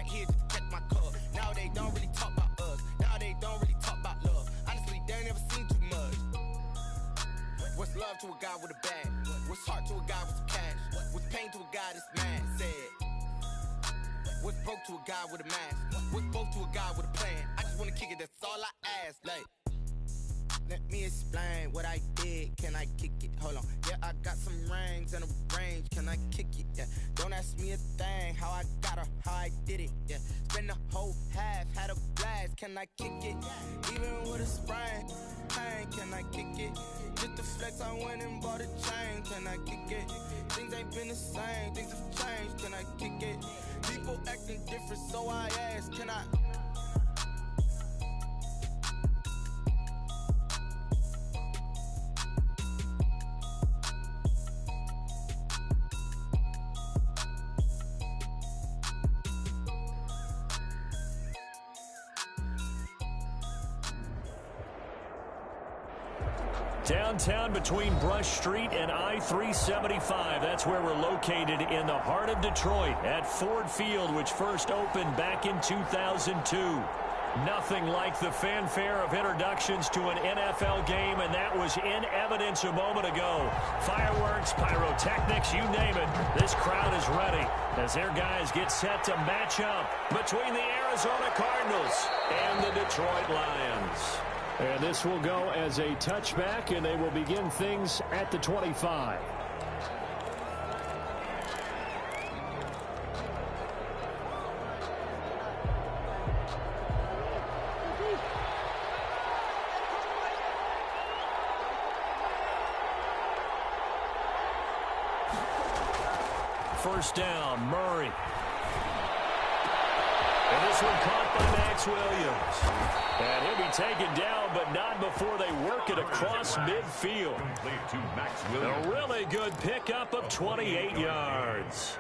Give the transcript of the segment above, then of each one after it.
here just to catch my cup. Now they don't really talk about us. Now they don't really talk about love. Honestly, they ain't never seen too much. What's love to a guy with a bag? What's heart to a guy with some cash? What's pain to a guy that's mad? Said. What's broke to a guy with a mask? What's broke to a guy with a plan? I just wanna kick it, that's all I ask. Like, let me explain what I did. Can I kick it? Hold on. Yeah, I got some rings and a range. Can I kick it? Yeah. Don't ask me a thing. How I got her, how I did it. Yeah. Spend the whole half, had a blast. Can I kick it? Even with a sprain. Pain, can I kick it? Just the flex, I went and bought a chain. Can I kick it? Things ain't been the same. Things have changed. Can I kick it? People acting different, so I ask, can I? Downtown between Brush Street and I-375. That's where we're located in the heart of Detroit at Ford Field, which first opened back in 2002. Nothing like the fanfare of introductions to an NFL game, and that was in evidence a moment ago. Fireworks, pyrotechnics, you name it. This crowd is ready as their guys get set to match up between the Arizona Cardinals and the Detroit Lions. And this will go as a touchback, and they will begin things at the 25. First down, Murray. And this one caught by Max Williams. And he'll be taken down, but not before they work it across midfield. A really good pickup of 28 yards.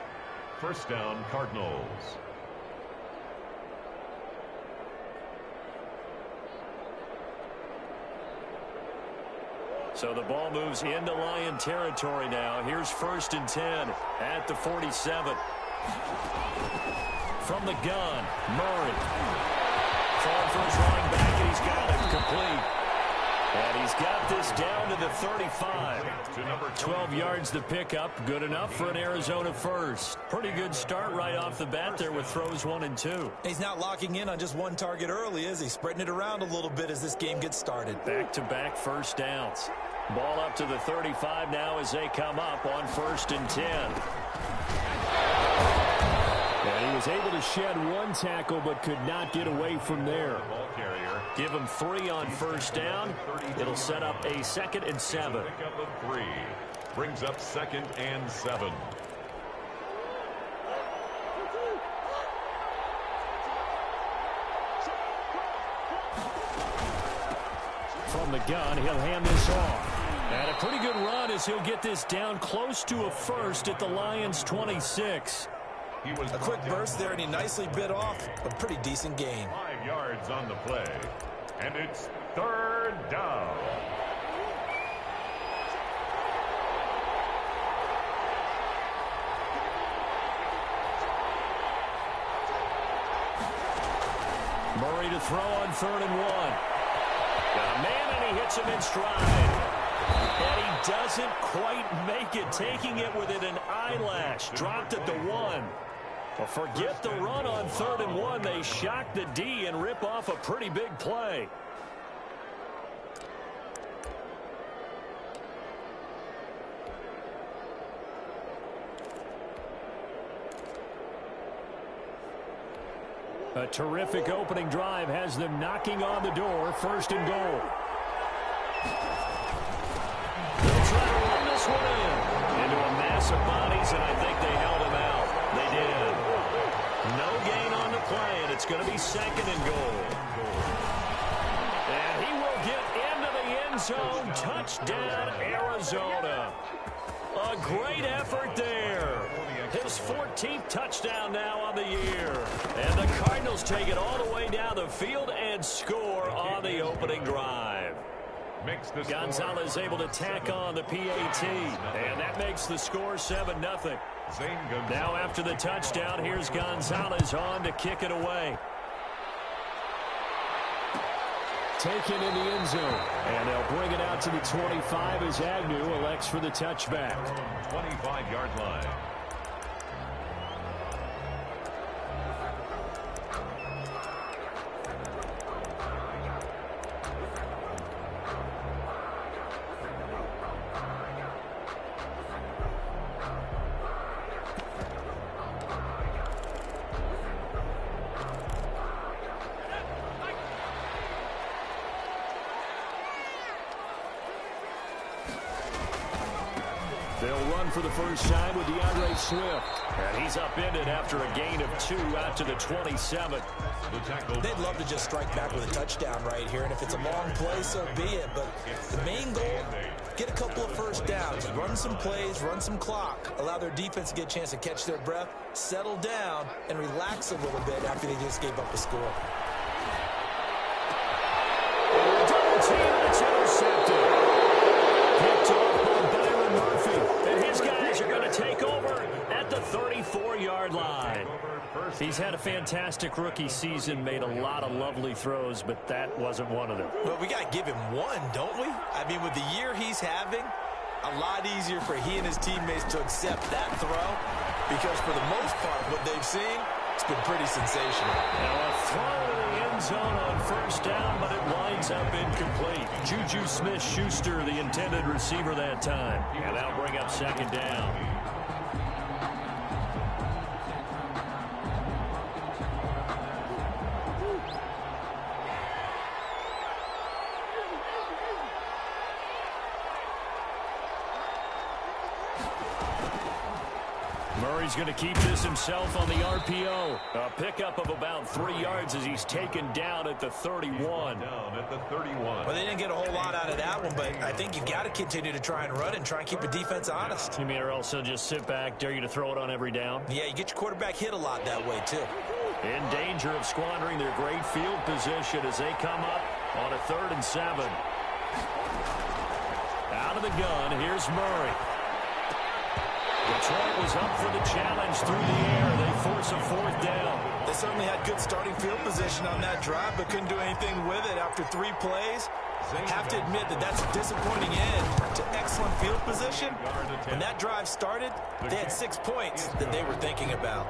First down, Cardinals. So the ball moves into Lion territory now. Here's first and 10 at the 47. From the gun, Murray. Falling for his running back, and he's got it complete. And he's got this down to the 35. 12 yards to pick up. Good enough for an Arizona first. Pretty good start right off the bat there with throws 1 and 2. He's not locking in on just one target early, is he? Spreading it around a little bit as this game gets started. Back-to-back first downs. Ball up to the 35 now as they come up on first and 10. And he was able to shed one tackle but could not get away from there. Give him 3 on first down. It'll set up a 2nd and 7. Pickup of 3 brings up 2nd and 7. From the gun, he'll hand this off. And a pretty good run as he'll get this down close to a first at the Lions' 26. A quick burst there, and he nicely bit off a pretty decent gain. 5 yards on the play, and it's 3rd down. Murray to throw on 3rd and 1. Got a man, and he hits him in stride. And he doesn't quite make it, taking it within an eyelash. Dropped at the 1. Well, forget the run on 3rd and 1. They shock the D and rip off a pretty big play. A terrific opening drive has them knocking on the door. 1st and goal. They'll try to run this one into a mass of bodies, and I think they held him out. They did. No gain on the play, and it's going to be 2nd and goal. And he will get into the end zone. Touchdown, Arizona. A great effort there. His 14th touchdown now on the year. And the Cardinals take it all the way down the field and score on the opening drive. makes the score. Gonzalez able to tack on the PAT, and that makes the score 7-0. Now after the touchdown, here's Gonzalez on to kick it away. Taken in the end zone, and they'll bring it out to the 25 as Agnew elects for the touchback. 25-yard line. They'll run for the first time with DeAndre Swift. And he's upended after a gain of 2 out to the 27. They'd love to just strike back with a touchdown right here, and if it's a long play, so be it. But the main goal, get a couple of first downs, run some plays, run some clock, allow their defense to get a chance to catch their breath, settle down, and relax a little bit after they just gave up a score. Double team, it's intercepted. Picked off by Byron Murphy. And his guys are going to take over at the 34-yard line. He's had a fantastic rookie season, made a lot of lovely throws, but that wasn't one of them. Well, we got to give him one, don't we? I mean, with the year he's having, a lot easier for he and his teammates to accept that throw, because for the most part, what they've seen, it's been pretty sensational. Now a throw to the end zone on first down, but it winds up incomplete. Juju Smith-Schuster, the intended receiver that time. And that'll bring up second down. Murray's going to keep this himself on the RPO. A pickup of about 3 yards as he's taken down at the 31. Well, they didn't get a whole lot out of that one, but I think you've got to continue to try and run and try and keep the defense honest. You mean, or else they'll just sit back, dare you to throw it on every down? Yeah, you get your quarterback hit a lot that way, too. In danger of squandering their great field position as they come up on a 3rd and 7. Out of the gun, here's Murray. Detroit was up for the challenge through the air. They force a 4th down. They certainly had good starting field position on that drive, but couldn't do anything with it after 3 plays. Have to admit that that's a disappointing end to excellent field position. When that drive started, they had 6 points that they were thinking about.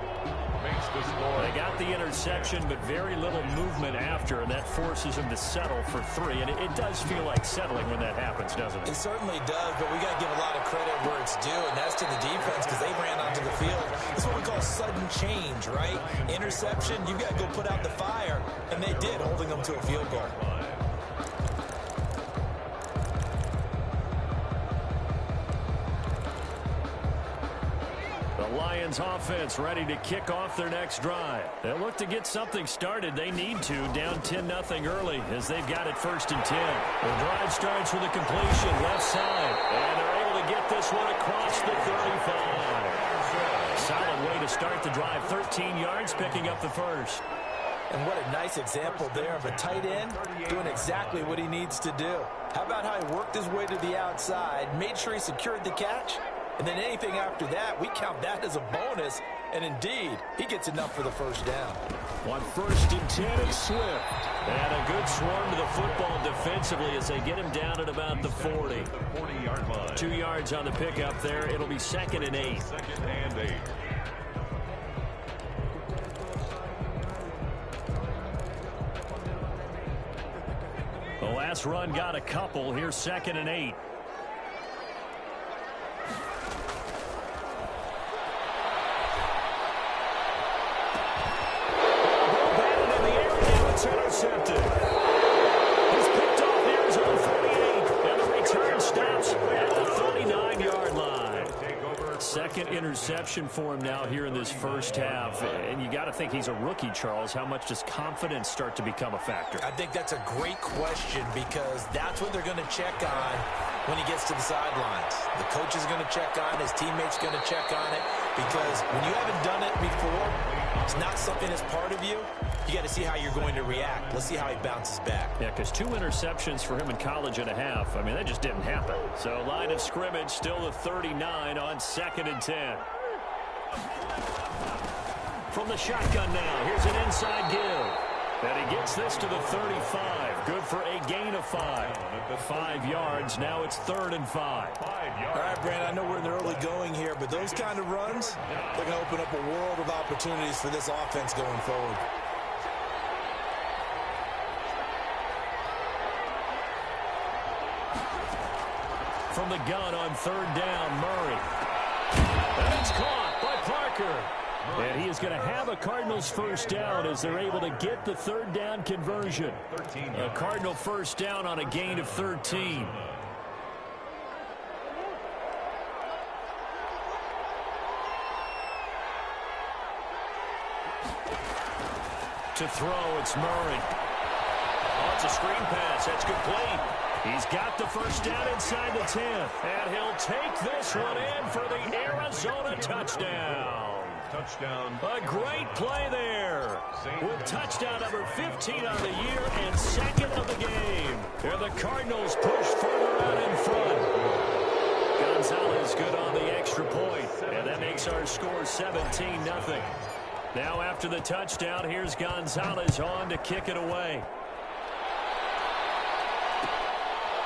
They got the interception, but very little movement after, and that forces them to settle for 3. And it does feel like settling when that happens, doesn't it? It certainly does, but we got to give a lot of credit where it's due, and that's to the defense because they ran onto the field. It's what we call sudden change, right? Interception, you've got to go put out the fire, and they did, holding them to a field goal. Lions offense ready to kick off their next drive. They'll look to get something started. They need to, down 10-0 early as they've got it 1st and 10. The drive starts with a completion left side, and they're able to get this one across the 35. Solid way to start the drive. 13 yards, picking up the first. And what a nice example there of a tight end doing exactly what he needs to do. How about how he worked his way to the outside, made sure he secured the catch, and then anything after that, we count that as a bonus. And indeed, he gets enough for the first down. On 1st and 10 is Swift. And a good swarm to the football defensively as they get him down at about the 40. 40-yard line. 2 yards on the pickup there. It'll be 2nd and 8. 2nd and 8. The last run got a couple. Here's 2nd and 8. Intercepted. He's picked off near his own 48, and the return stops at the 39-yard line. 2nd interception for him now here in this first half, and you got to think he's a rookie, Charles. How much does confidence start to become a factor? I think that's a great question because that's what they're going to check on when he gets to the sidelines. The coach is going to check on it, his teammates going to check on it, because when you haven't done it before, it's not something that's part of you, you got to see how you're going to react. Let's see how he bounces back. Yeah, because 2 interceptions for him in college and a half. I mean, that just didn't happen. So line of scrimmage still the 39 on 2nd and 10. From the shotgun now, here's an inside give. And he gets this to the 35. Good for a gain of 5. 5 yards. Now it's 3rd and 5. All right, Brandon, I know we're in the early going here, but those kind of runs, they're going to open up a world of opportunities for this offense going forward. From the gun on 3rd down, Murray. And it's caught by Parker. And he is going to have a Cardinals first down as they're able to get the 3rd down conversion. A Cardinal first down on a gain of 13. To throw, it's Murray. Oh, it's a screen pass. That's complete. He's got the first down inside the 10. And he'll take this one in for the Arizona touchdown. A great play there. With touchdown number 15 on the year and 2nd of the game. And the Cardinals push further out in front. Gonzalez good on the extra point. And that makes our score 17-0. Now after the touchdown, here's Gonzalez on to kick it away.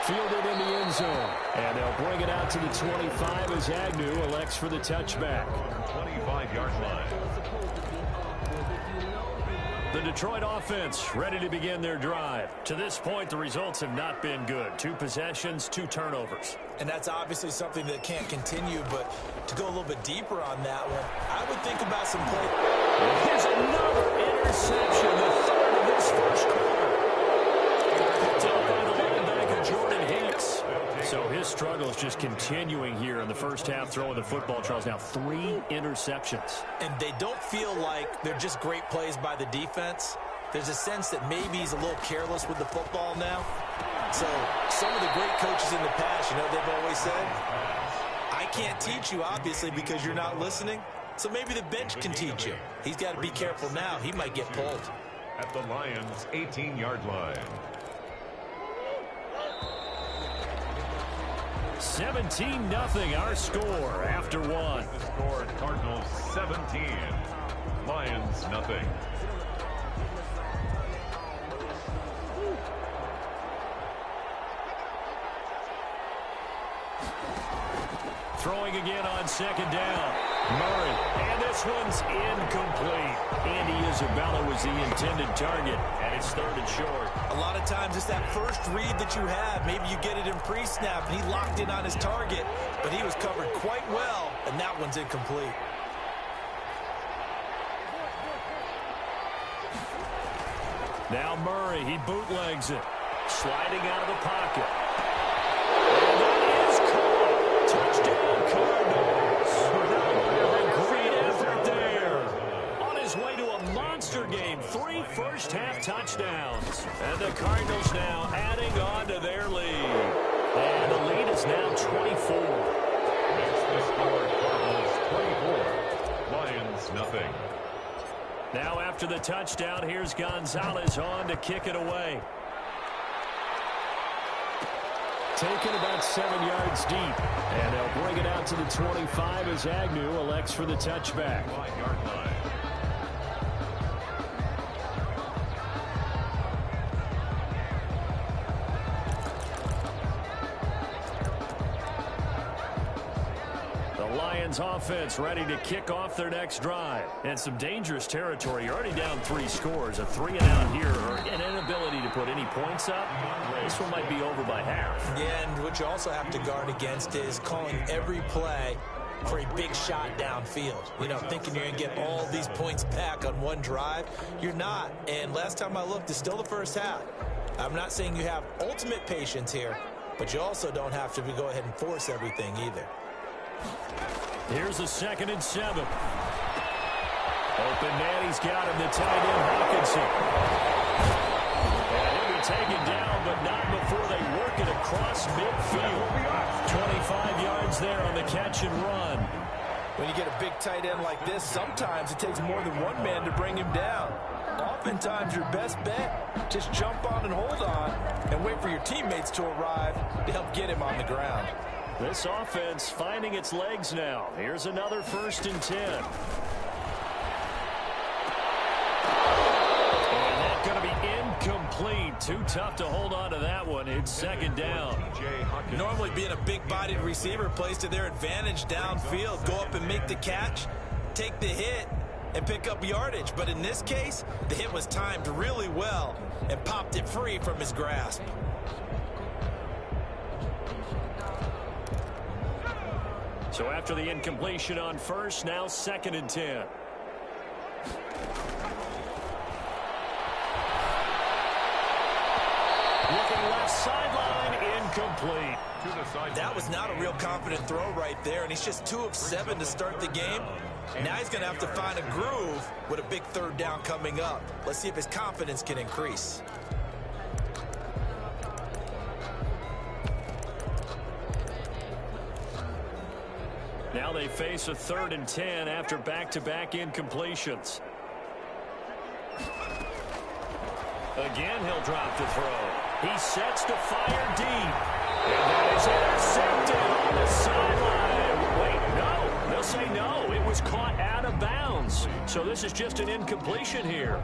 Fielded in the end zone. And they'll bring it out to the 25 as Agnew elects for the touchback. 25-yard line. The Detroit offense ready to begin their drive. To this point, the results have not been good. 2 possessions, 2 turnovers. And that's obviously something that can't continue, but to go a little bit deeper on that one, I would think about some play. Here's another interception, the 3rd of this first quarter. Picked up by the linebacker, Jordan Hicks. So his struggle is just continuing here in the first half, throwing the football. Charles, now 3 interceptions. And they don't feel like they're just great plays by the defense. There's a sense that maybe he's a little careless with the football now. So some of the great coaches in the past, you know, they've always said, I can't teach you, obviously, because you're not listening. So maybe the bench can teach you. He's got to be careful now. He might get pulled. At the Lions' 18-yard line. 17-0 our score after 1. The score, Cardinals 17, Lions nothing. Throwing again on 2nd down. Murray. And this one's incomplete. Andy Isabella was the intended target, and it's 3rd and short. A lot of times it's that first read that you have. Maybe you get it in pre-snap, and he locked in on his target, but he was covered quite well, and that one's incomplete. Now Murray, he bootlegs it. Sliding out of the pocket. Touchdown, Cardinals. A great effort there. On his way to a monster game. 3 first-half touchdowns. And the Cardinals now adding on to their lead. And the lead is now 24. Makes the score, Cardinals 24, Lions nothing. Now after the touchdown, here's Gonzalez on to kick it away. Taken about 7 yards deep. And they'll bring it out to the 25 as Agnew elects for the touchback. 5-yard line. The Lions offense ready to kick off their next drive. And some dangerous territory. You're already down 3 scores. A 3-and-out here, or an inability to put any points up. This one might be over by half. Yeah, and what you also have to guard against is calling every play for a big shot downfield. You know, thinking you're going to get all these points back on one drive. You're not. And last time I looked, it's still the first half. I'm not saying you have ultimate patience here, but you also don't have to go ahead and force everything either. Here's a 2nd and 7. Open man, he's got him, the tight end, Hawkinson. And he'll be taken down, but not before they work it across midfield. 25 yards there on the catch and run. When you get a big tight end like this, sometimes it takes more than one man to bring him down. Oftentimes, your best bet, just jump on and hold on and wait for your teammates to arrive to help get him on the ground. This offense finding its legs now. Here's another 1st and 10. And that's going to be incomplete. Too tough to hold on to that one. It's 2nd down. Normally being a big-bodied receiver plays to their advantage downfield. Go up and make the catch, take the hit, and pick up yardage. But in this case, the hit was timed really well and popped it free from his grasp. So after the incompletion on 1st, now 2nd and 10. Looking left sideline, incomplete. That was not a real confident throw right there, and he's just 2 of 7 to start the game. Now he's going to have to find a groove with a big 3rd down coming up. Let's see if his confidence can increase. Now they face a 3rd and 10 after back-to-back incompletions. Again, he'll drop the throw. He sets to fire deep. And that is intercepted on the sideline. Wait, no. They'll say no. It was caught out of bounds. So this is just an incompletion here.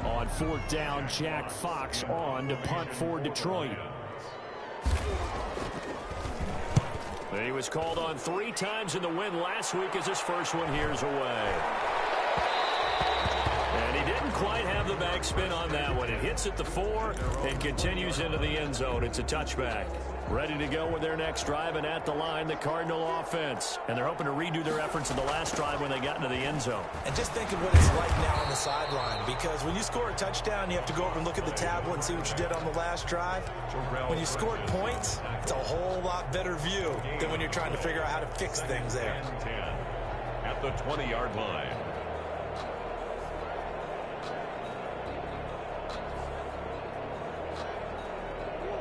On 4th down, Jack Fox on to punt for Detroit. He was called on 3 times in the win last week as his first one here's away. And he didn't quite have the backspin on that one. It hits at the 4 and continues into the end zone. It's a touchback. Ready to go with their next drive, and at the line, the Cardinal offense. And they're hoping to redo their efforts in the last drive when they got into the end zone. And just think of what it's like now on the sideline, because when you score a touchdown, you have to go over and look at the tablet and see what you did on the last drive. When you scored points, it's a whole lot better view than when you're trying to figure out how to fix things there. At the 20-yard line.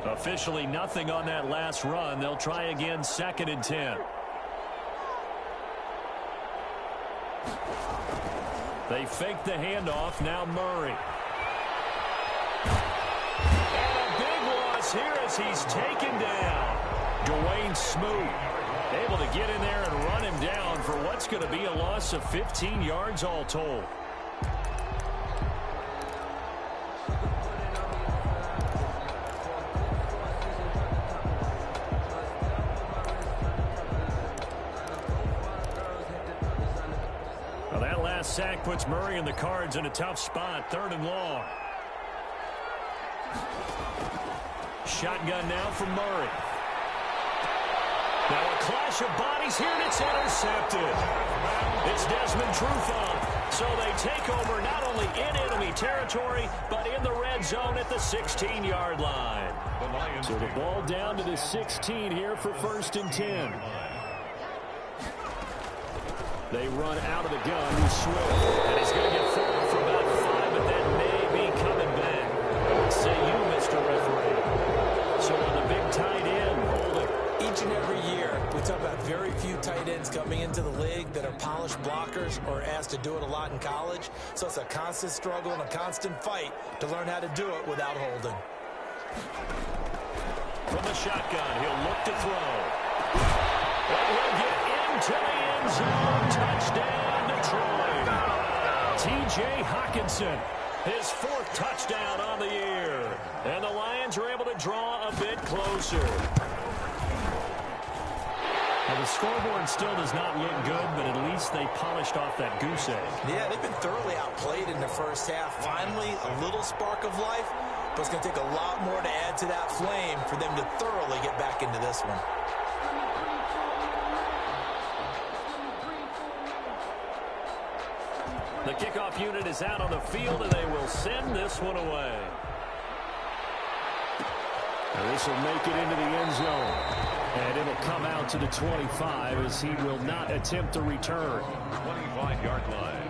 Officially nothing on that last run. They'll try again, 2nd and 10. They fake the handoff. Now Murray. And a big loss here as he's taken down. Dwayne Smoot able to get in there and run him down for what's going to be a loss of 15 yards all told. Sack puts Murray and the Cards in a tough spot. 3rd and long. Shotgun now from Murray. Now a clash of bodies here, and it's intercepted. It's Desmond Trufant. So they take over not only in enemy territory, but in the red zone at the 16-yard line. So the ball down to the 16 here for 1st and 10. They run out of the gun. He's Swift. And he's going to get forward for about 5, but that may be coming back. What say you, Mr. Referee? So on the big tight end, holding. Each and every year, we talk about very few tight ends coming into the league that are polished blockers or asked to do it a lot in college. So it's a constant struggle and a constant fight to learn how to do it without holding. From the shotgun, he'll look to throw. And he'll get into the end zone. Touchdown, Detroit. T.J. Hockenson, his 4th touchdown on the year. And the Lions are able to draw a bit closer. Now, the scoreboard still does not look good, but at least they polished off that goose egg. Yeah, they've been thoroughly outplayed in the first half. Finally, a little spark of life, but it's going to take a lot more to add to that flame for them to thoroughly get back into this one. The kickoff unit is out on the field, and they will send this one away. And this will make it into the end zone. And it'll come out to the 25 as he will not attempt to return. 25-yard line.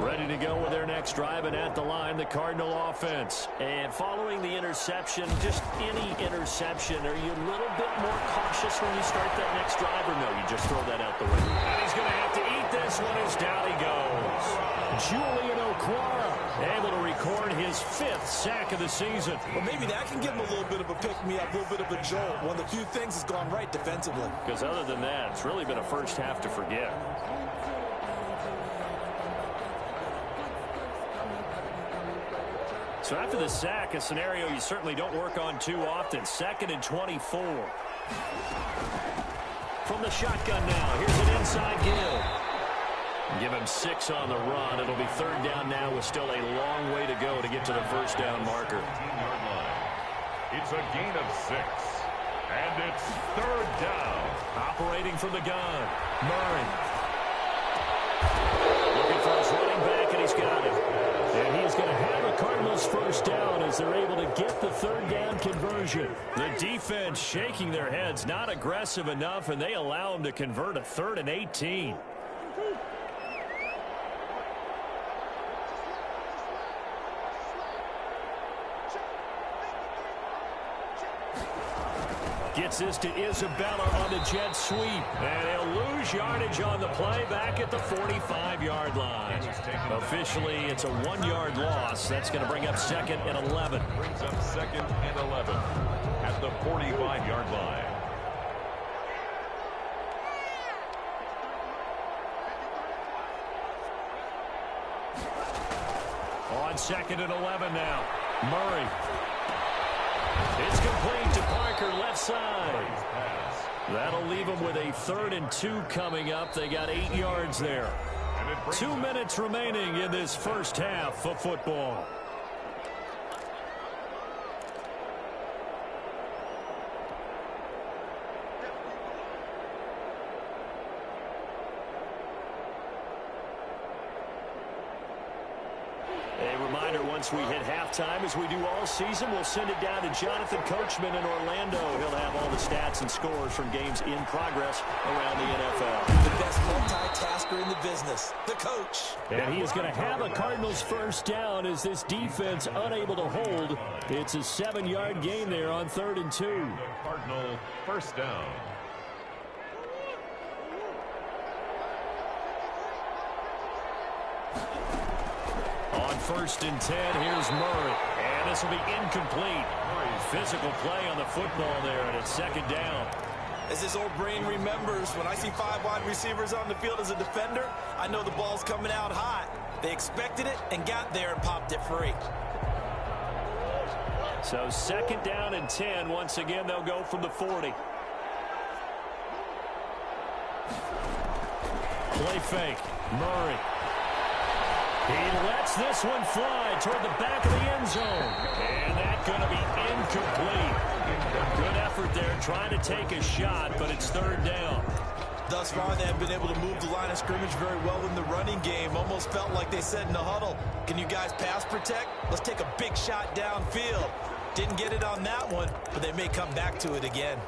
Ready to go with their next drive, and at the line, the Cardinal offense. And following the interception, just any interception, are you a little bit more cautious when you start that next drive, or no, you just throw that out the window? And he's going to have to eat this one as down he goes. Julian Okwara able to record his 5th sack of the season. Well, maybe that can give him a little bit of a pick-me-up, a little bit of a jolt. One of the few things has gone right defensively. Because other than that, it's really been a first half to forget. So after the sack, a scenario you certainly don't work on too often. 2nd and 24. From the shotgun now, here's an inside give. Give him 6 on the run. It'll be 3rd down now with still a long way to go to get to the first down marker. It's a gain of 6. And it's 3rd down. Operating from the gun, Murray. Looking for his running back, and he's got it. And he's going to have a Cardinals first down as they're able to get the 3rd down conversion. The defense shaking their heads, not aggressive enough, and they allow him to convert a 3rd and 18. Gets this to Isabella on the jet sweep. And he'll lose yardage on the play back at the 45-yard line. Officially, it's a 1-yard loss. That's going to bring up 2nd and 11. Brings up 2nd and 11 at the 45-yard line. On 2nd and 11 now. Murray. It's complete to Parker, left side. That'll leave them with a 3rd and 2 coming up. They got 8 yards there. 2 minutes remaining in this first half of football. Once we hit halftime, as we do all season, we'll send it down to Jonathan Coachman in Orlando. He'll have all the stats and scores from games in progress around the NFL. The best multitasker in the business, the coach. And he is going to have a Cardinals first down as this defense unable to hold. It's a 7-yard gain there on 3rd and 2. The Cardinal first down. On 1st and 10, here's Murray. And this will be incomplete. Physical play on the football there, and it's 2nd down. As his old brain remembers, when I see 5 wide receivers on the field as a defender, I know the ball's coming out hot. They expected it and got there and popped it free. So 2nd down and 10. Once again, they'll go from the 40. Play fake. Murray. He lets this one fly toward the back of the end zone. And that's going to be incomplete. Good effort there trying to take a shot, but it's 3rd down. Thus far, they have been able to move the line of scrimmage very well in the running game. Almost felt like they said in the huddle, can you guys pass protect? Let's take a big shot downfield. Didn't get it on that one, but they may come back to it again.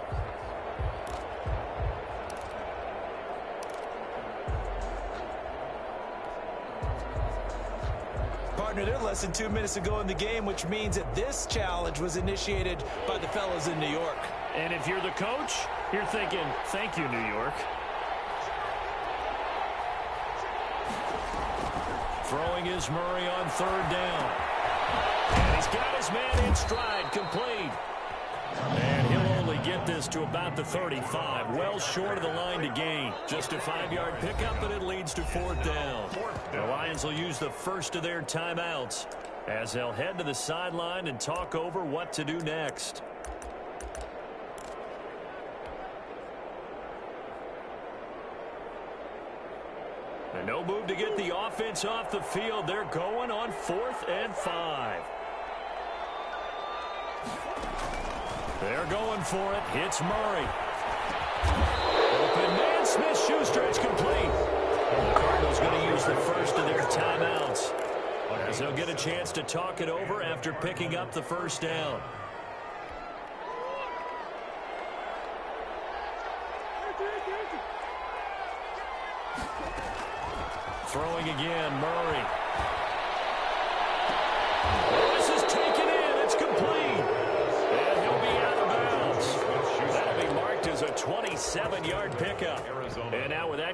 Partner, they're less than 2 minutes to go in the game, which means that this challenge was initiated by the fellas in New York. And if you're the coach, you're thinking, thank you, New York. Throwing is Murray on 3rd down. And he's got his man in stride, complete. And he'll only get this to about the 35, well short of the line to gain. Just a 5-yard pickup, but it leads to 4th down. The Lions will use the first of their timeouts as they'll head to the sideline and talk over what to do next. And no move to get the offense off the field. They're going on 4th and 5. They're going for it. It's Murray. Open man, Smith-Schuster. It's complete. The Cardinals going to use the first of their timeouts as they'll get a chance to talk it over after picking up the first down. Throwing again, Murray.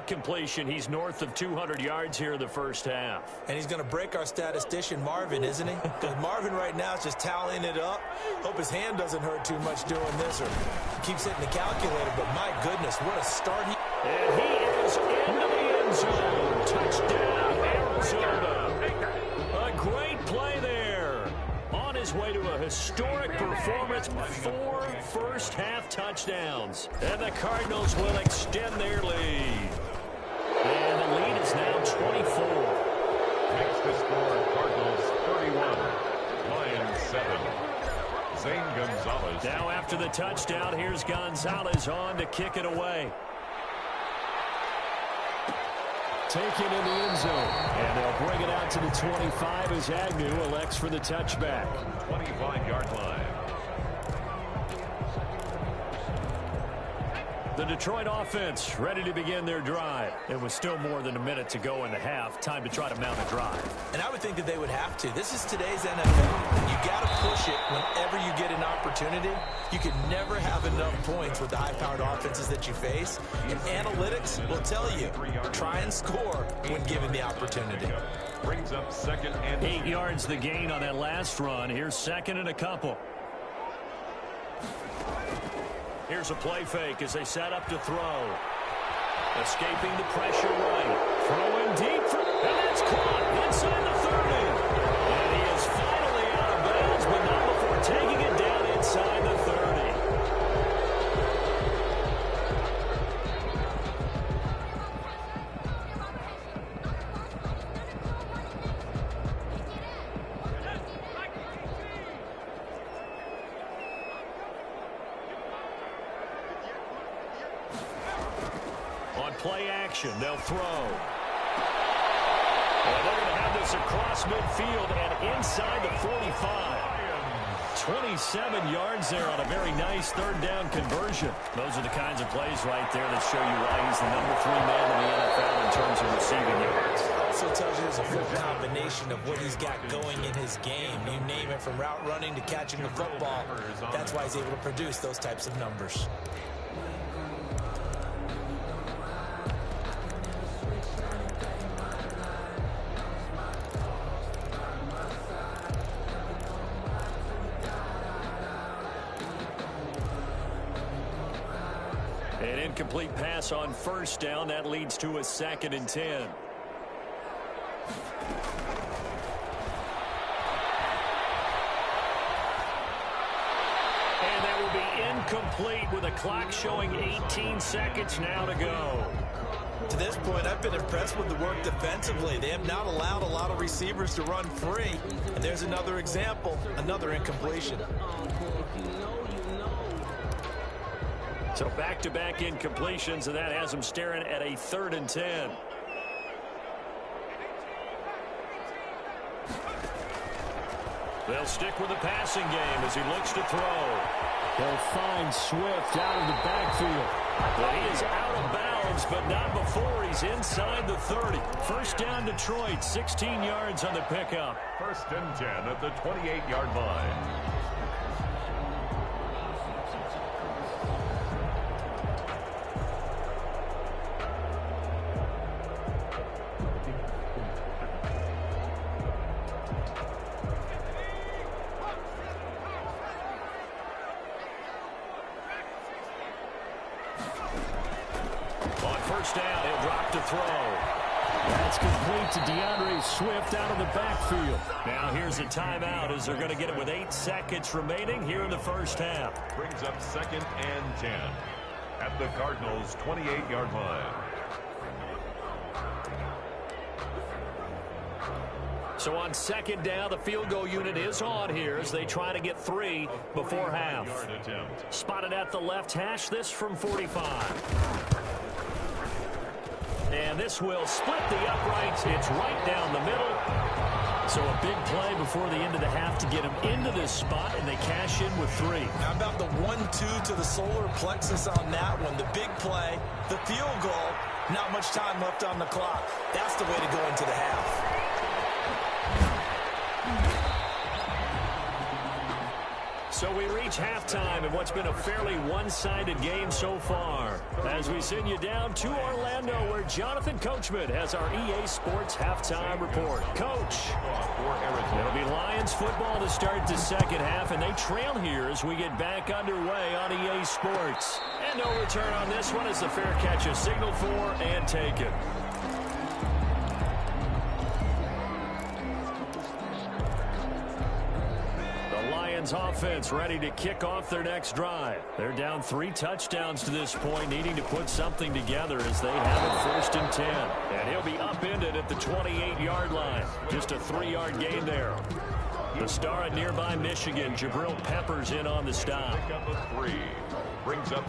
completion. He's north of 200 yards here in the first half. And he's going to break our statistician, Marvin, isn't he? Because Marvin right now is just tallying it up. Hope his hand doesn't hurt too much doing this or keeps hitting the calculator. But my goodness, what a start. And he is into the end zone. Touchdown, Arizona. A great play there. On his way to a historic performance, 4 first-half touchdowns. And the Cardinals will extend their lead. And the lead is now 24. Next to score, Cardinals 31, Lions 7. Zane Gonzalez. Now after the touchdown, here's Gonzalez on to kick it away. Taken in the end zone. And they'll bring it out to the 25 as Agnew elects for the touchback. 25-yard line. The Detroit offense ready to begin their drive. It was still more than a minute to go in the half. Time to try to mount a drive. And I would think that they would have to. This is today's NFL. You got to push it whenever you get an opportunity. You can never have enough points with the high-powered offenses that you face. And analytics will tell you, try and score when given the opportunity. Brings up 2nd and 8 yards the gain on that last run. Here's 2nd and a couple. Here's a play fake as they set up to throw. Escaping the pressure right. Throwing deep for, and that's caught inside the 30. And he is finally out of bounds, but not before taking it down inside the 30. Play action, they'll throw. And they're going to have this across midfield and inside the 45. 27 yards there on a very nice third down conversion. Those are the kinds of plays right there that show you why he's the number 3 man in the NFL in terms of receiving yards. Also tells you there's a full combination of what he's got going in his game. You name it, from route running to catching the football. That's why he's able to produce those types of numbers. An incomplete pass on first down. That leads to a 2nd and 10. And that will be incomplete with a clock showing 18 seconds now to go. To this point, I've been impressed with the work defensively. They have not allowed a lot of receivers to run free. And there's another example, another incompletion. So back-to-back incompletions, and that has him staring at a 3rd and 10. They'll stick with the passing game as he looks to throw. They'll find Swift out of the backfield. But he is out of bounds, but not before he's inside the 30. First down, Detroit, 16 yards on the pickup. 1st and 10 at the 28-yard line. Down, he'll drop to throw. That's complete to DeAndre Swift out of the backfield. Now here's a timeout as they're going to get it with 8 seconds remaining here in the first half. Brings up 2nd and 10 at the Cardinals' 28-yard line. So on 2nd down, the field goal unit is on here as they try to get 3 before half. Spotted at the left hash, this from 45. And this will split the uprights. It's right down the middle. So a big play before the end of the half to get him into this spot, and they cash in with 3. How about the 1-2 to the solar plexus on that one? The big play, the field goal, not much time left on the clock. That's the way to go into the half. So we reach halftime in what's been a fairly one-sided game so far. As we send you down to Orlando, where Jonathan Coachman has our EA Sports halftime report. Coach, it'll be Lions football to start the second half, and they trail here as we get back underway on EA Sports. And no return on this one as the fair catch is signaled for and taken. Offense ready to kick off their next drive. They're down 3 touchdowns to this point, needing to put something together as they have it 1st and 10. And he'll be upended at the 28-yard line. Just a 3-yard gain there. The star at nearby Michigan, Jabril Peppers, in on the stop.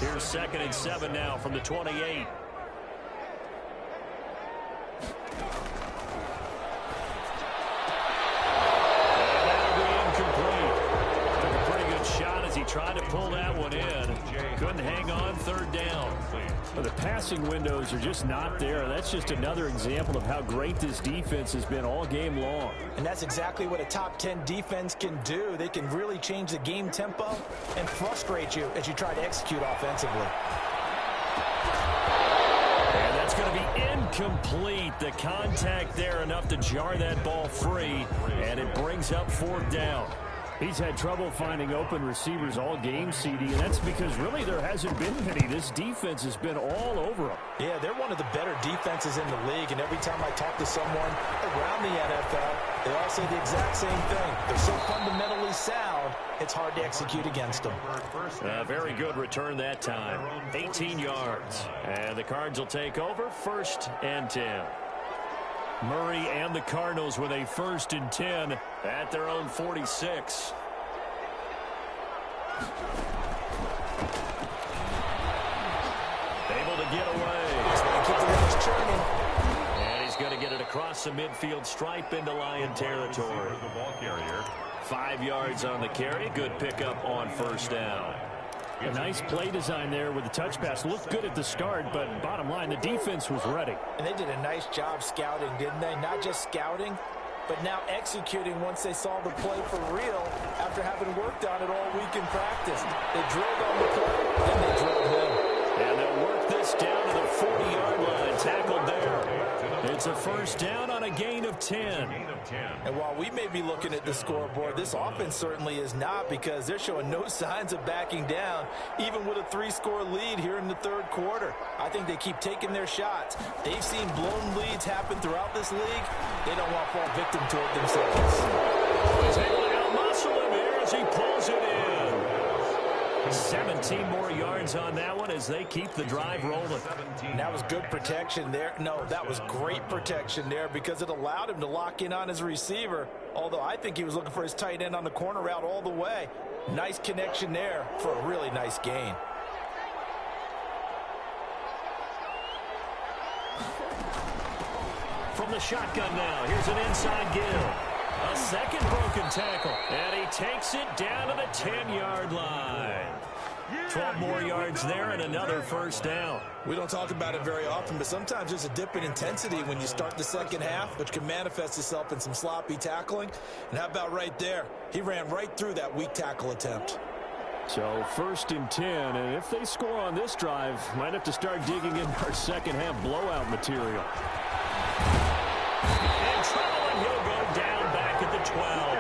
Here's 2nd and 7 now from the 28. Tried to pull that one in. Couldn't hang on 3rd down. Well, the passing windows are just not there. That's just another example of how great this defense has been all game long. And that's exactly what a top 10 defense can do. They can really change the game tempo and frustrate you as you try to execute offensively. And that's going to be incomplete. The contact there enough to jar that ball free, and it brings up 4th down. He's had trouble finding open receivers all game, CD, and that's because really there hasn't been many. This defense has been all over them. Yeah, they're one of the better defenses in the league, and every time I talk to someone around the NFL, they all say the exact same thing. They're so fundamentally sound, it's hard to execute against them. Very good return that time. 18 yards. And the Cards will take over 1st and 10. Murray and the Cardinals with a 1st and 10 at their own 46. Able to get away. He's going to keep the wheels churning. And he's going to get it across the midfield stripe into Lion territory. 5 yards on the carry. Good pickup on 1st down. A nice play design there with the touch pass. Looked good at the start, but bottom line, the defense was ready. And they did a nice job scouting, didn't they? Not just scouting, but now executing once they saw the play for real after having worked on it all week in practice. They drilled on the play, then they drilled him. And they'll work this down to the 40-yard line. Tackled there. It's a 1st down on a gain of 10. And while we may be looking at the scoreboard, this offense certainly is not, because they're showing no signs of backing down, even with a 3-score lead here in the 3rd quarter. I think they keep taking their shots. They've seen blown leads happen throughout this league. They don't want to fall victim to it themselves. He's able to out-muscle him here as he pulls it in. 17 more yards on that one as they keep the drive rolling. And that was good protection there. No, that was great protection there because it allowed him to lock in on his receiver, although I think he was looking for his tight end on the corner route all the way. Nice connection there for a really nice gain. From the shotgun now, here's an inside give. A 2nd broken tackle, and he takes it down to the 10-yard line. 12 more yards there and another 1st down. We don't talk about it very often, but sometimes there's a dip in intensity when you start the second half, which can manifest itself in some sloppy tackling. And how about right there? He ran right through that weak tackle attempt. So 1st and 10, and if they score on this drive, might have to start digging in our second half blowout material. And trouble, and he'll go down back at the 12.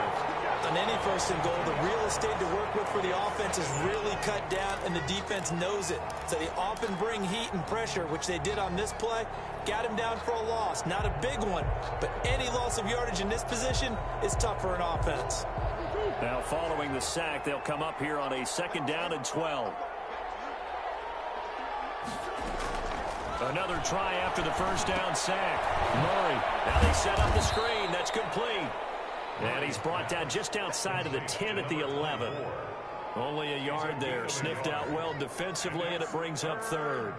On any 1st and goal, the real estate to work with for the offense is really cut down, and the defense knows it. So they often bring heat and pressure, which they did on this play. Got him down for a loss. Not a big one, but any loss of yardage in this position is tough for an offense. Now following the sack, they'll come up here on a 2nd down and 12. Another try after the 1st down sack. Murray. Now they set up the screen. That's complete. And he's brought down just outside of the 10 at the 11. Only a yard there. Sniffed out well defensively, and it brings up 3rd.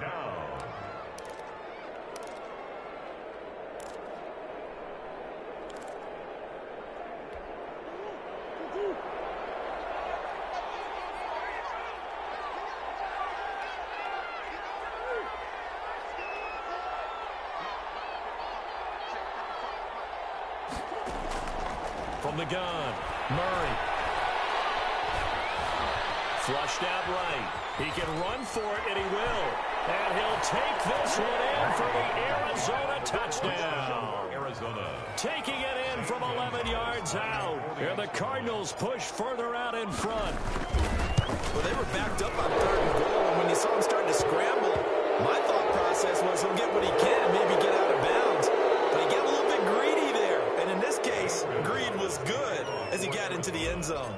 From the gun, Murray. Flushed out right. He can run for it, and he will. And he'll take this one in for the Arizona touchdown. Arizona. Taking it in from 11 yards out. And the Cardinals push further out in front. Well, they were backed up on 3rd and goal, and when you saw him starting to scramble, my thought process was he'll get what he can and maybe get out of bounds. But he got a little bit greedy there. And in this case, greed was good as he got into the end zone.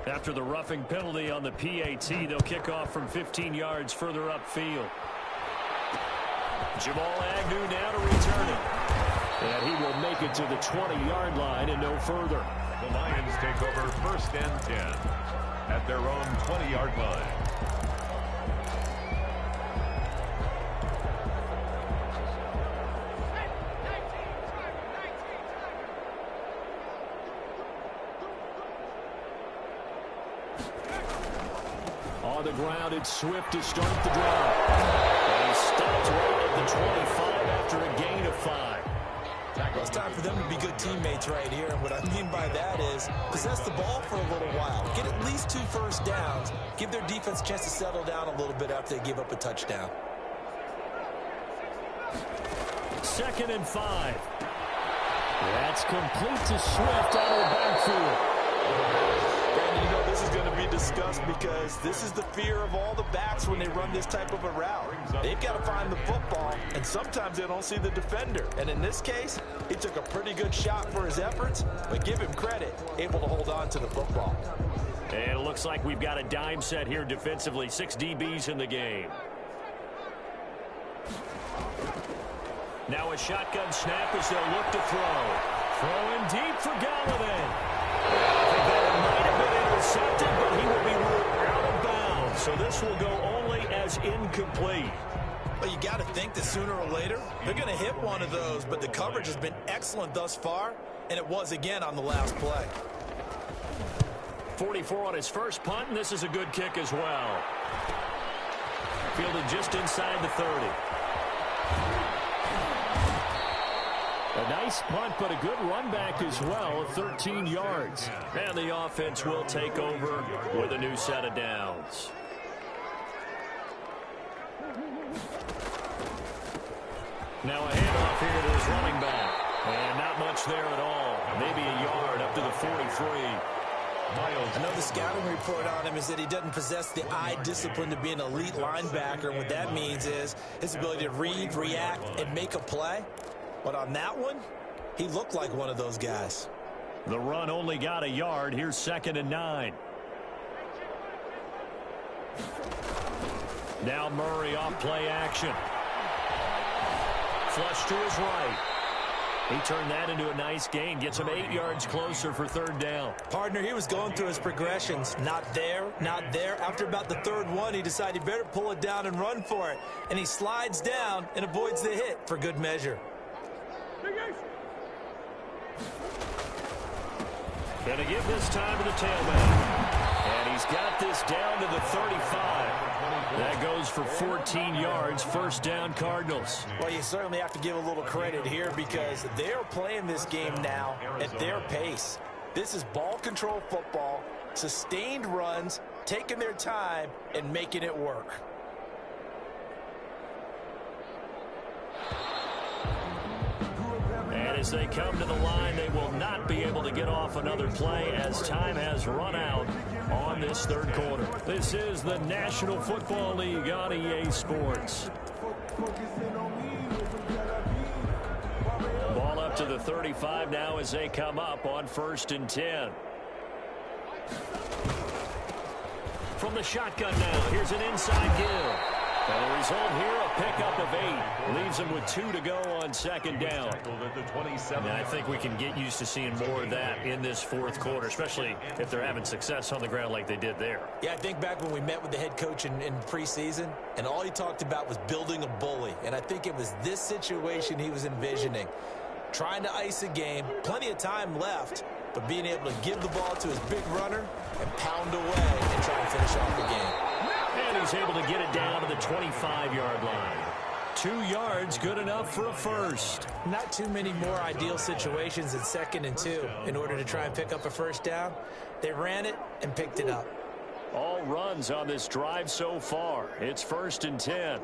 After the roughing penalty on the PAT, they'll kick off from 15 yards further upfield. Jamal Agnew now to return it. And he will make it to the 20-yard line and no further. The Lions take over 1st and 10 at their own 20-yard line. On the ground, it's Swift to start the drive. And he stops right at the 25 after a gain of 5. Well, it's time for them to be good teammates right here. And what I mean by that is possess the ball for a little while. Get at least 2 first downs. Give their defense a chance to settle down a little bit after they give up a touchdown. 2nd and 5. That's complete to Swift out of the backfield. And you know this is going to be discussed because this is the fear of all the backs when they run this type of a route. They've got to find the football, and sometimes they don't see the defender. And in this case, he took a pretty good shot for his efforts, but give him credit, able to hold on to the football. And it looks like we've got a dime set here defensively. 6 DBs in the game. Now a shotgun snap as they'll look to throw. Throwing deep for Galladay. I think that might have been intercepted, but he will be ruled out of bounds. So this will go only as incomplete. Well, you got to think that sooner or later, they're going to hit one of those, but the coverage has been excellent thus far, and it was again on the last play. 44 on his first punt, and this is a good kick as well. Fielded just inside the 30. A nice punt, but a good run back as well, 13 yards. And the offense will take over with a new set of downs. Now a handoff here to his running back. And not much there at all. Maybe a yard up to the 43. Another scouting report on him is that he doesn't possess the eye discipline to be an elite linebacker. What that means is his ability to read, react, and make a play. But on that one, he looked like one of those guys. The run only got a yard. Here's 2nd and 9. Now Murray off play action. Flush to his right. He turned that into a nice gain. Gets him 8 yards closer for 3rd down. Partner, he was going through his progressions. Not there, not there. After about the 3rd one, he decided he better pull it down and run for it. And he slides down and avoids the hit for good measure. Gonna give this time to the tailback. And he's got this down to the 35. That goes for 14 yards. 1st down, Cardinals. Well, you certainly have to give a little credit here because they're playing this game now at their pace. This is ball control football, sustained runs, taking their time, and making it work. And as they come to the line, they will not be able to get off another play as time has run out on this 3rd quarter. This is the National Football League on EA Sports. Ball up to the 35 now as they come up on 1st and 10. From the shotgun now, here's an inside give. And the result here, a pickup of 8. Leaves them with 2 to go on 2nd down. And I think we can get used to seeing more of that in this 4th quarter, especially if they're having success on the ground like they did there. Yeah, I think back when we met with the head coach in preseason, and all he talked about was building a bully. And I think it was this situation he was envisioning. Trying to ice a game, plenty of time left, but being able to give the ball to his big runner and pound away and try and finish off the game. And he's able to get it down to the 25-yard line. 2 yards, good enough for a first. Not too many more ideal situations in 2nd and 2 in order to try and pick up a 1st down. They ran it and picked it up. All runs on this drive so far. It's 1st and 10.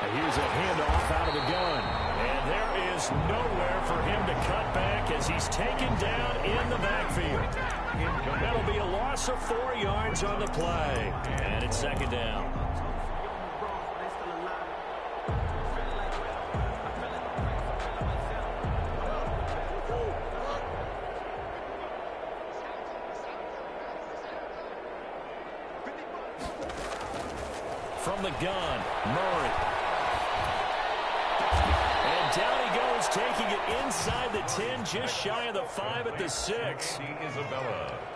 And here's a handoff out of the gun. And there is nowhere for him to cut back as he's taken down in the backfield. That'll be a loss of 4 yards on the play. And it's 2nd down. From the gun, Murray. And down he goes, taking it inside the 10, just shy of the 5 at the 6.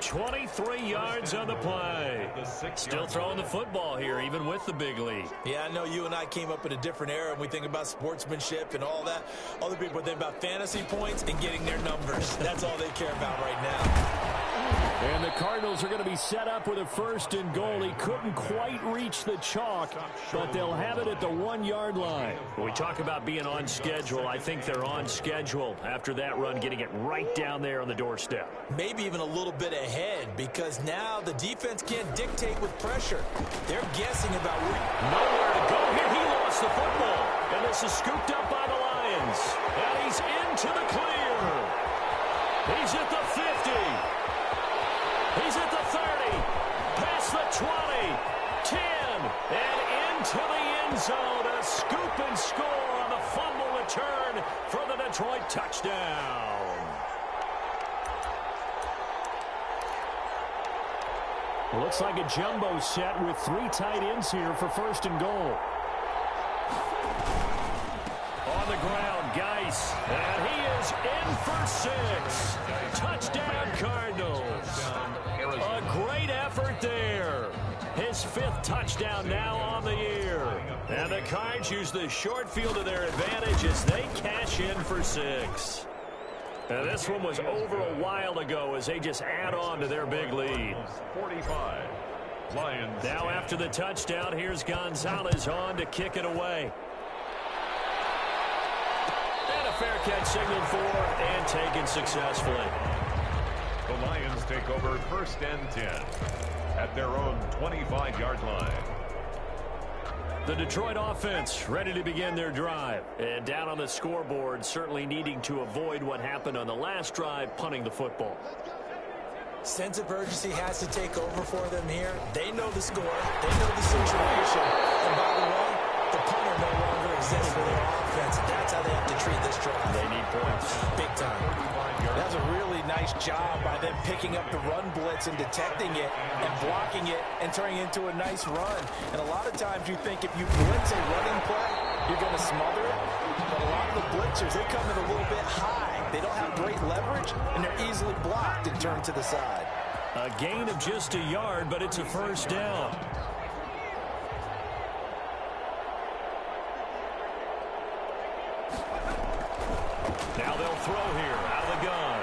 23 yards on the play. Still throwing the football here, even with the big lead. Yeah, I know you and I came up in a different era, and we think about sportsmanship and all that. Other people think about fantasy points and getting their numbers. That's all they care about right now. And the Cardinals are going to be set up with a 1st and goal. He couldn't quite reach the chalk, but they'll have it at the 1-yard line. When we talk about being on schedule, I think they're on schedule after that run, getting it right down there on the doorstep. Maybe even a little bit ahead, because now the defense can't dictate with pressure. They're guessing about nowhere to go here. He lost the football, and this is scooped up by the Lions. And he's into the clear. He's at the 50. He's at the 30, past the 20, 10, and into the end zone. A scoop and score on the fumble return for the Detroit touchdown. Well, looks like a jumbo set with 3 tight ends here for 1st and goal. On the ground, Geis, and he is in for 6. Touchdown, Cardinals. A great effort there. His 5th touchdown now on the year. And the Cards use the short field to their advantage as they cash in for 6. Now, this one was over a while ago as they just add on to their big lead. 45. Lions. Now after the touchdown, here's Gonzalez on to kick it away. And a fair catch signaled for and taken successfully. The Lions take over 1st and 10 at their own 25-yard line. The Detroit offense ready to begin their drive. And down on the scoreboard, certainly needing to avoid what happened on the last drive, punting the football. Sense of urgency has to take over for them here. They know the score. They know the situation. And by the way, the punter no longer exists for their offense. That's how they have to treat this drive. They need points. Big time. That's a really nice job by them picking up the run blitz and detecting it and blocking it and turning it into a nice run. And a lot of times you think if you blitz a running play, you're going to smother it. But a lot of the blitzers, they come in a little bit high. They don't have great leverage, and they're easily blocked and turned to the side. A gain of just a yard, but it's a 1st down. Now they'll throw here out of the gun.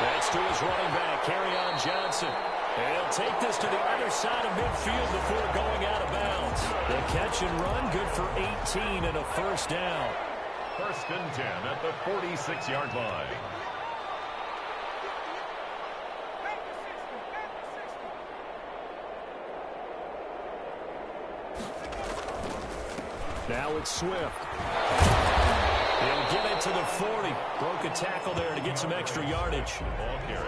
That's to his running back, Kerryon Johnson. And he'll take this to the other side of midfield before going out of bounds. The catch and run, good for 18 and a 1st down. 1st and 10 at the 46-yard line. Now it's Swift. He'll get it to the 40. Broke a tackle there to get some extra yardage.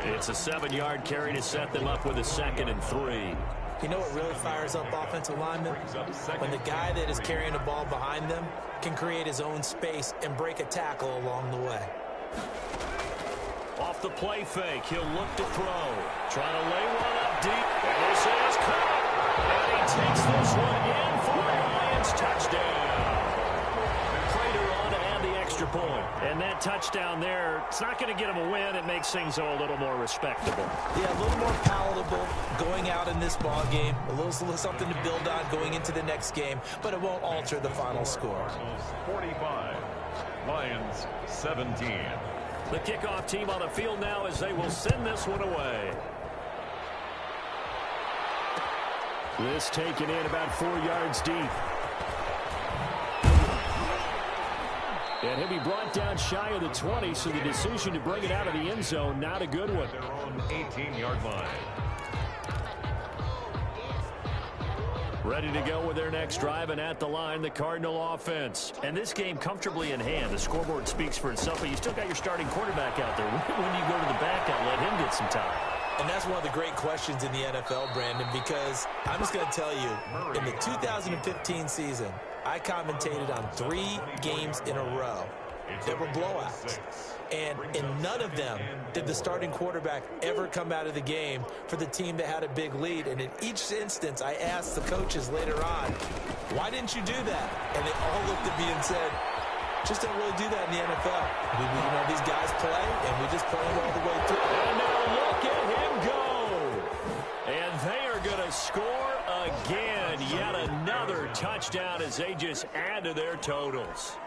It's a 7-yard carry to set them up with a 2nd and 3. You know what really fires up offensive linemen? When the guy that is carrying the ball behind them can create his own space and break a tackle along the way. Off the play fake, he'll look to throw. Trying to lay one up deep. And this is caught. And he takes this one in for the Lions touchdown. Prater on to add the extra point. And that touchdown there, it's not going to get him a win. It makes things a little more respectable. Yeah, a little more palatable going out in this ball game. A little something to build on going into the next game, but it won't alter the final score. 45. Lions 17. The kickoff team on the field now as they will send this one away. This taken in about 4 yards deep. be brought down shy of the 20, so the decision to bring it out of the end zone, not a good one. Their own 18-yard line. Ready to go with their next drive, and at the line, the Cardinal offense. And this game comfortably in hand. The scoreboard speaks for itself, but you still got your starting quarterback out there. When do you go to the backup, let him get some time? And that's one of the great questions in the NFL, Brandon, because I'm just going to tell you, in the 2015 season, I commentated on 3 games in a row that were blowouts. And in none of them did the starting quarterback ever come out of the game for the team that had a big lead. And in each instance, I asked the coaches later on, why didn't you do that? And they all looked at me and said, just don't really do that in the NFL. These guys play, and we just play them all the way through. And now look at him go. And they are going to score again. Yet another touchdown as they just add to their totals.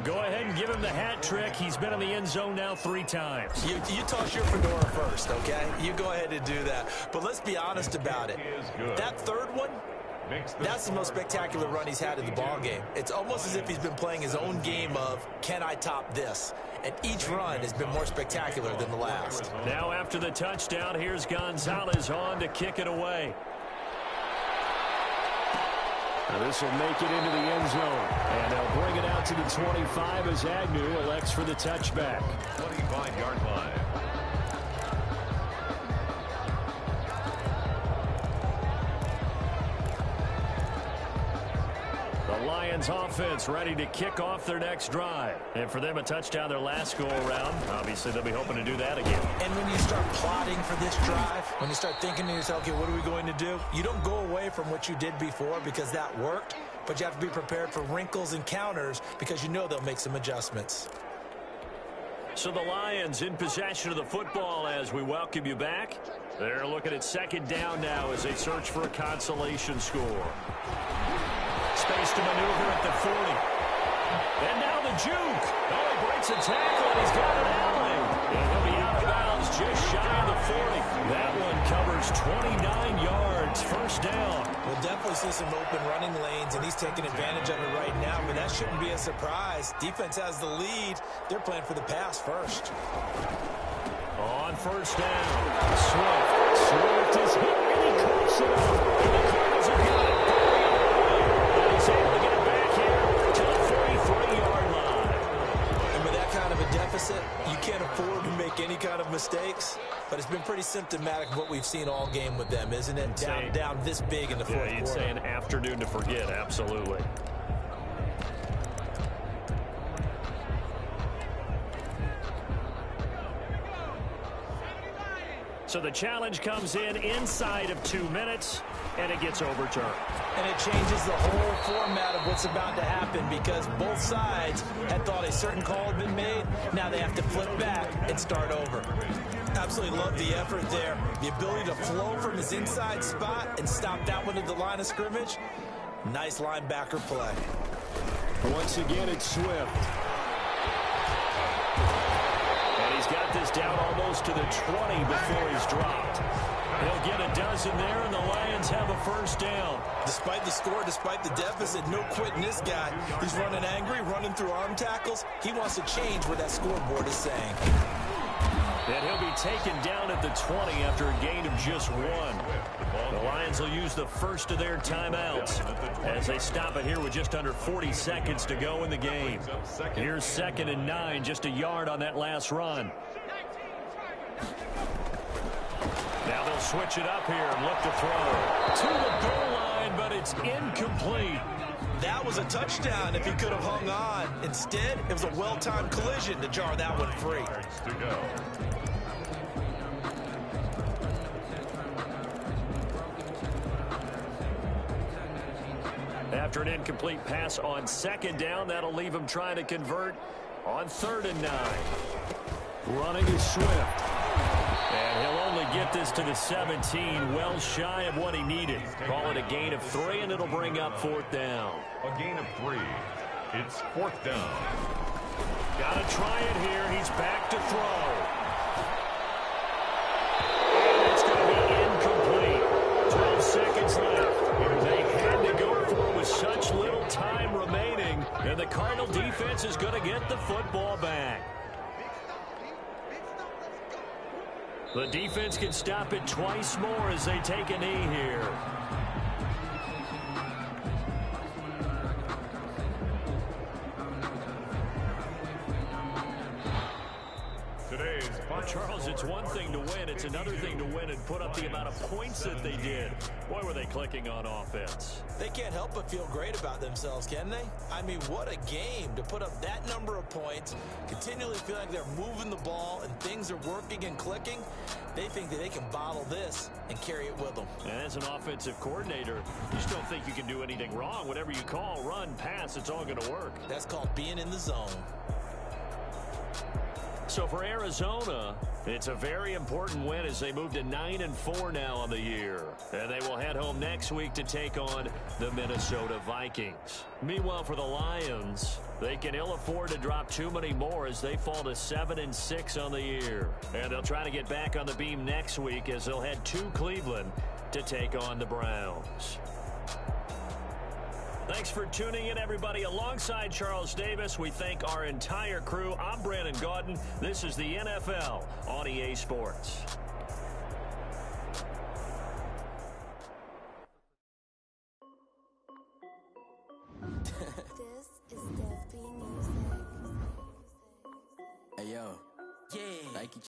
Go ahead and give him the hat trick. He's been in the end zone now 3 times. You toss your fedora first, okay? You go ahead and do that. But let's be honest about it. That third one, that's the most spectacular run he's had in the ball game. It's almost as if he's been playing his own game of, can I top this? And each run has been more spectacular than the last. Now after the touchdown, here's Gonzalez on to kick it away. Now this will make it into the end zone. And they'll bring it out to the 25 as Agnew elects for the touchback. 25-yard line. The Lions offense ready to kick off their next drive. And for them, a touchdown their last go-around. Obviously, they'll be hoping to do that again. And when you start plotting for this drive, when you start thinking to yourself, okay, what are we going to do? You don't go away from what you did before because that worked, but you have to be prepared for wrinkles and counters because you know they'll make some adjustments. So the Lions in possession of the football as we welcome you back. They're looking at second down now as they search for a consolation score. Space to maneuver at the 40. And now the juke. Oh, he breaks a tackle, and he's got an alley. And he'll be out of bounds just shy of the 40. That one covers 29 yards. First down. We'll definitely see some open running lanes, and he's taking advantage of it right now, but that shouldn't be a surprise. Defense has the lead. They're playing for the pass first. On first down, Swift is hit, and he cooks it up. And the Cardinals are good. And he's able to get it back here to the 43-yard line. And with that kind of a deficit, you can't afford to make any kind of mistakes. But it's been pretty symptomatic of what we've seen all game with them, isn't it? Down this big in the fourth quarter. Yeah, you'd say an afternoon to forget, absolutely. So the challenge comes in inside of 2 minutes, and it gets overturned. And it changes the whole format of what's about to happen because both sides had thought a certain call had been made. Now they have to flip back and start over. Absolutely love the effort there. The ability to flow from his inside spot and stop that one at the line of scrimmage. Nice linebacker play. Once again, it's Swift. And he's got this down almost to the 20 before he's dropped. He'll get a dozen there, and the Lions have a first down. Despite the score, despite the deficit, no quitting this guy. He's running angry, running through arm tackles. He wants to change what that scoreboard is saying. And he'll be taken down at the 20 after a gain of just 1. The Lions will use the first of their timeouts as they stop it here with just under 40 seconds to go in the game. Here's 2nd and 9, just a yard on that last run. Now they'll switch it up here and look to throw. To the goal line, but it's incomplete. That was a touchdown if he could have hung on. Instead, it was a well-timed collision to jar that one free. To go. After an incomplete pass on 2nd down, that'll leave him trying to convert on 3rd and 9. Running is Swift. And he'll only get this to the 17, well shy of what he needed. Call it a gain of 3, and it'll bring up 4th down. A gain of 3. It's 4th down. Got to try it here. He's back to throw. And it's going to be incomplete. 12 seconds left. They had to go for it with such little time remaining. And the Cardinal defense is going to get the football back. The defense can stop it twice more as they take a knee here. Well, Charles, it's one thing to win. It's another thing to win and put up the amount of points that they did. Boy, were they clicking on offense. They can't help but feel great about themselves, can they? I mean, what a game to put up that number of points, continually feel like they're moving the ball and things are working and clicking. They think that they can bottle this and carry it with them. And as an offensive coordinator, you just don't think you can do anything wrong. Whatever you call, run, pass, it's all going to work. That's called being in the zone. So for Arizona, it's a very important win as they move to 9-4 now on the year. And they will head home next week to take on the Minnesota Vikings. Meanwhile, for the Lions, they can ill afford to drop too many more as they fall to 7-6 on the year. And they'll try to get back on the beam next week as they'll head to Cleveland to take on the Browns. Thanks for tuning in, everybody. Alongside Charles Davis, we thank our entire crew. I'm Brandon Gaudin. This is the NFL on EA Sports. This is Death Beat Music. Hey, yo. Yeah. Nike